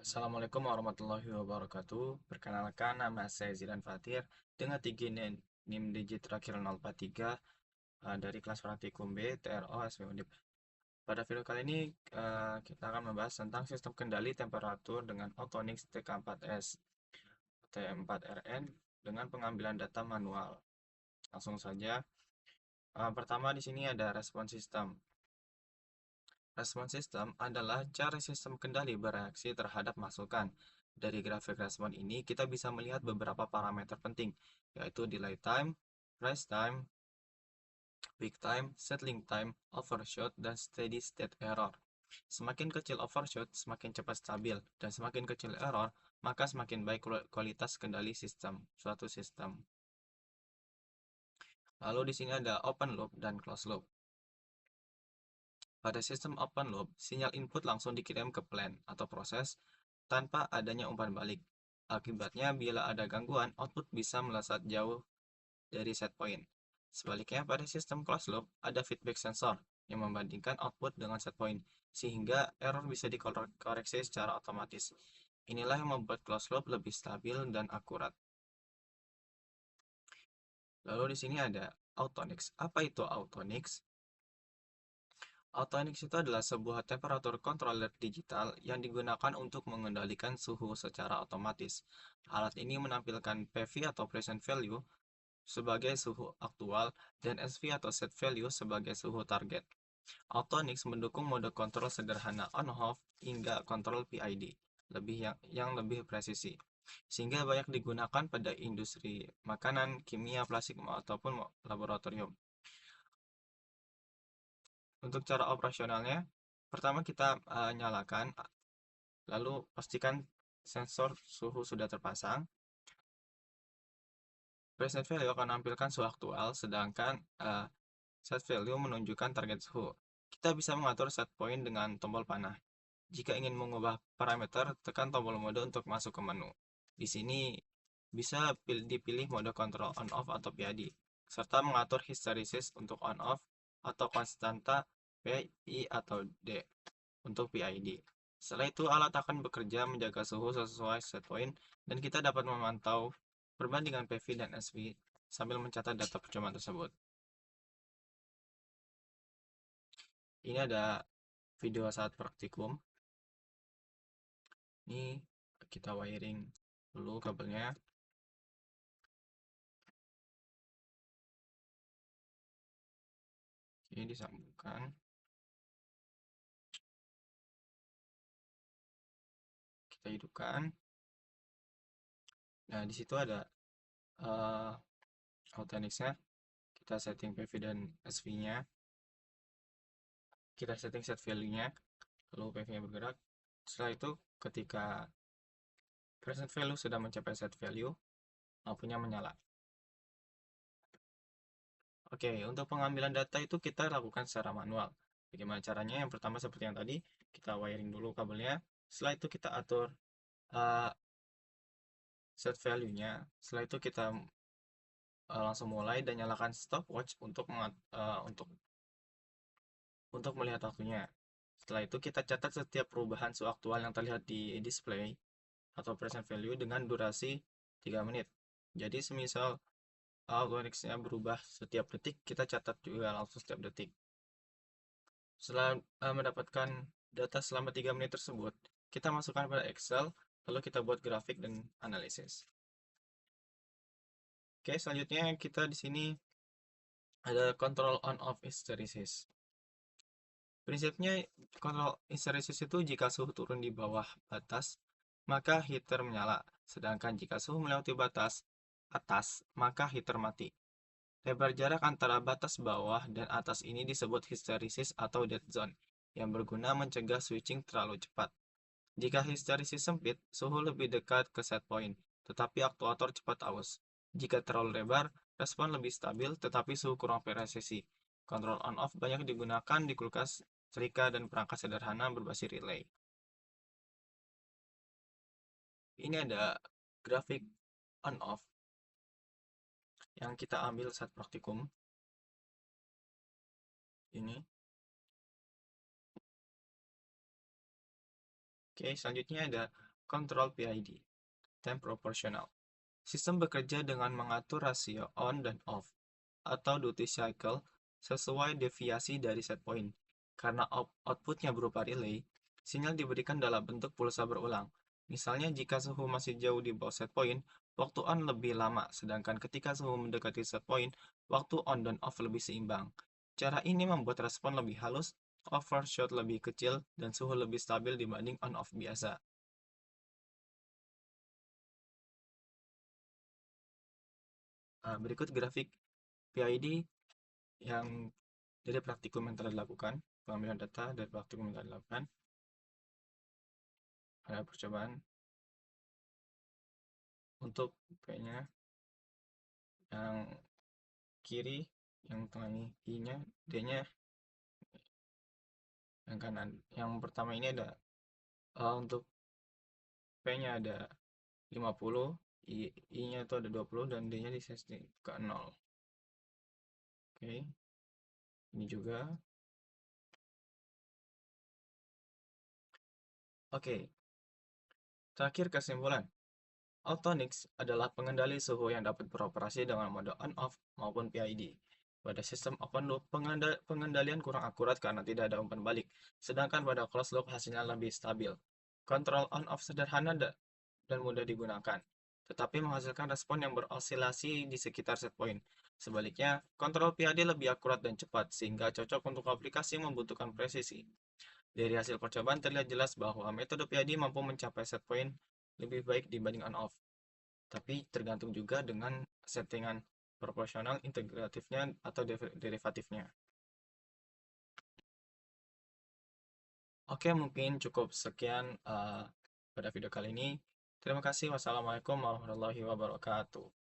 Assalamualaikum warahmatullahi wabarakatuh. Perkenalkan, nama saya Zidan Fatir dengan tinggi NIM digit terakhir 043 dari kelas praktikum B TRO SW Undip. Pada video kali ini kita akan membahas tentang sistem kendali temperatur dengan Autonix TK4S T4RN dengan pengambilan data manual. Langsung saja. Pertama di sini ada respon sistem. Respon sistem adalah cara sistem kendali bereaksi terhadap masukan. Dari grafik respon ini, kita bisa melihat beberapa parameter penting, yaitu delay time, rise time, peak time, settling time, overshoot, dan steady state error. Semakin kecil overshoot, semakin cepat stabil, dan semakin kecil error, maka semakin baik kualitas kendali suatu sistem. Lalu di sini ada open loop dan closed loop. Pada sistem open loop, sinyal input langsung dikirim ke plan atau proses tanpa adanya umpan balik. Akibatnya, bila ada gangguan, output bisa melesat jauh dari set point. Sebaliknya, pada sistem closed loop, ada feedback sensor yang membandingkan output dengan set point, sehingga error bisa dikoreksi secara otomatis. Inilah yang membuat closed loop lebih stabil dan akurat. Lalu di sini ada Autonix. Apa itu Autonix? Autonix itu adalah sebuah temperatur controller digital yang digunakan untuk mengendalikan suhu secara otomatis. Alat ini menampilkan PV atau present value sebagai suhu aktual dan SV atau set value sebagai suhu target. Autonix mendukung mode kontrol sederhana on-off hingga kontrol PID yang lebih presisi, sehingga banyak digunakan pada industri makanan, kimia, plastik, ataupun laboratorium. Untuk cara operasionalnya, pertama kita nyalakan, lalu pastikan sensor suhu sudah terpasang. Preset value akan menampilkan suhu aktual, sedangkan set value menunjukkan target suhu. Kita bisa mengatur set point dengan tombol panah. Jika ingin mengubah parameter, tekan tombol mode untuk masuk ke menu. Di sini bisa dipilih mode kontrol on-off atau PID, serta mengatur hysteresis untuk on-off atau konstanta P, I, atau D untuk PID. Setelah itu, alat akan bekerja menjaga suhu sesuai set point, dan kita dapat memantau perbandingan PV dan SV sambil mencatat data percobaan tersebut. Ini ada video saat praktikum. Ini kita wiring dulu kabelnya. Ini disambungkan. Kita hidupkan. Nah, di situ ada Autonix-nya. Kita setting PV dan SV-nya. Kita setting set value-nya. Lalu PV-nya bergerak. Setelah itu, ketika present value sudah mencapai set value, lampunya menyala. Oke, untuk pengambilan data itu kita lakukan secara manual. Bagaimana caranya? Yang pertama seperti yang tadi, kita wiring dulu kabelnya. Setelah itu kita atur uh, set value-nya. Setelah itu kita langsung mulai dan nyalakan stopwatch untuk melihat waktunya. Setelah itu kita catat setiap perubahan suhu aktual yang terlihat di display atau present value dengan durasi 3 menit. Jadi semisal Autonix-nya berubah setiap detik, kita catat juga langsung setiap detik. Setelah mendapatkan data selama 3 menit tersebut, kita masukkan pada Excel, lalu kita buat grafik dan analisis. Oke, selanjutnya kita di sini ada control on off hysteresis. Prinsipnya kontrol hysteresis itu jika suhu turun di bawah batas, maka heater menyala. Sedangkan jika suhu melewati batas atas, maka heater mati. Lebar jarak antara batas bawah dan atas ini disebut hysteresis atau dead zone, yang berguna mencegah switching terlalu cepat. Jika hysteresis sempit, suhu lebih dekat ke set point, tetapi aktuator cepat aus. Jika terlalu lebar, respon lebih stabil, tetapi suhu kurang presisi. Kontrol on-off banyak digunakan di kulkas, setrika, dan perangkat sederhana berbasis relay. Ini ada grafik on-off yang kita ambil saat praktikum. Ini. Oke, selanjutnya ada Control PID, Time Proportional. Sistem bekerja dengan mengatur rasio on dan off atau duty cycle sesuai deviasi dari set point. Karena outputnya berupa relay, sinyal diberikan dalam bentuk pulsa berulang. Misalnya jika suhu masih jauh di bawah set point, waktu on lebih lama, sedangkan ketika suhu mendekati set point, waktu on dan off lebih seimbang. Cara ini membuat respon lebih halus, overshoot lebih kecil, dan suhu lebih stabil dibanding on-off biasa. Berikut grafik PID yang dari praktikum yang telah dilakukan, pengambilan data dari praktikum yang telah dilakukan. Ada percobaan untuk P-nya yang kiri, yang tengah ini I-nya, D-nya yang kanan. Yang pertama ini ada untuk P-nya ada 50, I-nya itu ada 20 dan D-nya di sesi ke 0. Oke, ini juga. Oke, terakhir kesimpulan. Autonix adalah pengendali suhu yang dapat beroperasi dengan mode on-off maupun PID. Pada sistem open loop, pengendalian kurang akurat karena tidak ada umpan balik, sedangkan pada closed loop hasilnya lebih stabil. Kontrol on-off sederhana dan mudah digunakan, tetapi menghasilkan respon yang berosilasi di sekitar set point. Sebaliknya, kontrol PID lebih akurat dan cepat, sehingga cocok untuk aplikasi yang membutuhkan presisi. Dari hasil percobaan terlihat jelas bahwa metode PID mampu mencapai set point lebih baik dibanding on-off, tapi tergantung juga dengan settingan proporsional integratifnya atau derivatifnya. Oke, mungkin cukup sekian pada video kali ini. Terima kasih. Wassalamualaikum warahmatullahi wabarakatuh.